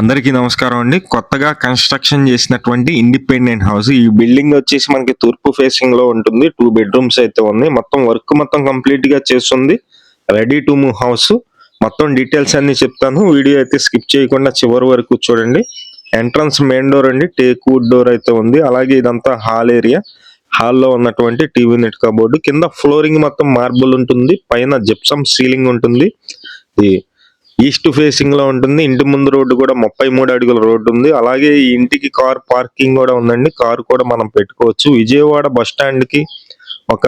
అందరికీ నమస్కారం అండి. కొత్తగా కన్‌స్ట్రక్షన్ చేసినటువంటి ఇండిపెండెంట్ హౌస్. ఈ బిల్డింగ్ వచ్చేసి మనకి తూర్పు ఫేసింగ్‌లో ఉంటుంది. 2 బెడ్‌రూమ్స్ అయితే ఉన్నాయి. వర్క్ కంప్లీట్‌గా చేసుంది. Ready to move house. మొత్తం డీటెయిల్స్ అన్నీ చెప్తాను. వీడియో అయితే స్కిప్ చేయకుండా చివరి వరకు చూడండి. ఎంట్రన్స్ మెయిన్ డోర్ అండి. టేక్ వుడ్ డోర్ అయితే ఉంది. అలాగే ఇదంతా హాల్ ఏరియా. హాల్‌లో ఉన్నటువంటి టీవీ యూనిట్ కబోర్డ్. కింద ఫ్లోరింగ్ మొత్తం మార్బుల్ ఉంటుంది. పైన జిప్సమ్ సీలింగ్ ఉంటుంది. ఇది ఈస్ట్ ఫేసింగ్ లో ఉంటుంది. ఇంటి ముందు రోడ్డు కూడా 33 అడుగుల రోడ్డు ఉంది. అలాగే ఈ ఇంటికి కార్ పార్కింగ్ కూడా ఉందండి. కారు కూడా మనం పెట్టుకోవచ్చు. విజయవాడ బస్ స్టాండ్ కి ఒక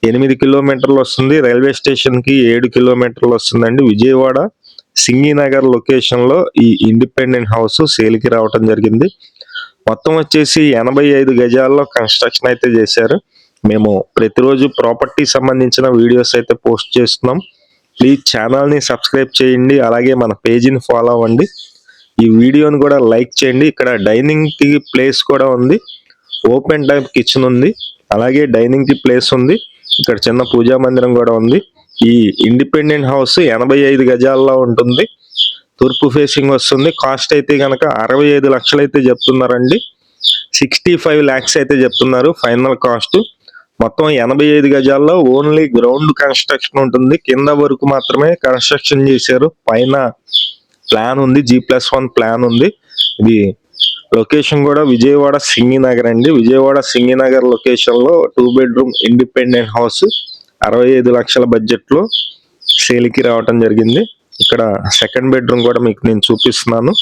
8 కిలోమీటర్లు వస్తుంది. రైల్వే స్టేషన్ కి 7 కిలోమీటర్లు వస్తుందండి. విజయవాడ సింగినగర్ లొకేషన్ లో ఈ ఇండిపెండెంట్ హౌస్ సేల్ కి రావటం జరిగింది. మొత్తం వచ్చేసి 85 గజాల్లో కన్స్ట్రక్షన్ అయితే చేశారు. మేము ప్రతిరోజు ప్రాపర్టీ సంబంధించిన వీడియోస్ అయితే పోస్ట్ చేస్తున్నాం. ప్లీజ్ ఛానల్ ని సబ్స్క్రైబ్ చేయండి. అలాగే మన పేజీని ఫాలో అవ్వండి. ఈ వీడియోని కూడా లైక్ చేయండి. ఇక్కడ డైనింగ్ కి ప్లేస్ కూడా ఉంది. ఓపెన్ టైప్ కిచెన్ ఉంది. అలాగే డైనింగ్ కి ప్లేస్ ఉంది. ఇక్కడ చిన్న పూజా మందిరం కూడా ఉంది. ఈ ఇండిపెండెంట్ హౌస్ 85 గజాల్లో ఉంటుంది. తూర్పు ఫేసింగ్ వస్తుంది. కాస్ట్ అయితే కనుక 65 లక్షలు అయితే చెప్తున్నారండి. 65 lakhs అయితే చెప్తున్నారు ఫైనల్ కాస్ట్. మొత్తం 85 గజాల్లో ఓన్లీ గ్రౌండ్ కన్స్ట్రక్షన్ ఉంటుంది. కింద వరకు మాత్రమే కన్స్ట్రక్షన్ చేశారు. పైన ప్లాన్ ఉంది. G+1 ప్లాన్ ఉంది. ఇది లొకేషన్ కూడా విజయవాడ సింగినగర్ అండి. విజయవాడ సింగినగర్ లొకేషన్ లో 2 బెడ్రూమ్ ఇండిపెండెంట్ హౌస్ 65 లక్షల బడ్జెట్ లో సేల్ కి రావటం జరిగింది. ఇక్కడ సెకండ్ బెడ్రూమ్ కూడా మీకు నేను చూపిస్తున్నాను.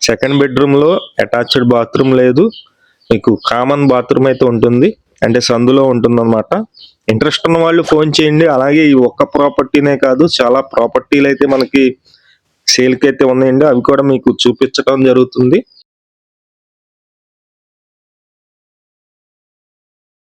సెకండ్ బెడ్రూమ్ లో అటాచ్డ్ బాత్రూమ్ లేదు. మీకు కామన్ బాత్రూమ్ అయితే ఉంటుంది. అంటే సందులో ఉంటుందన్నమాట. ఇంట్రెస్ట్ ఉన్న వాళ్ళు ఫోన్ చేయండి. అలాగే ఈ ఒక్క ప్రాపర్టీనే కాదు, చాలా ప్రాపర్టీలు అయితే మనకి సేల్ కి అయితే ఉన్నాయండి. అవి కూడా మీకు చూపించడం జరుగుతుంది.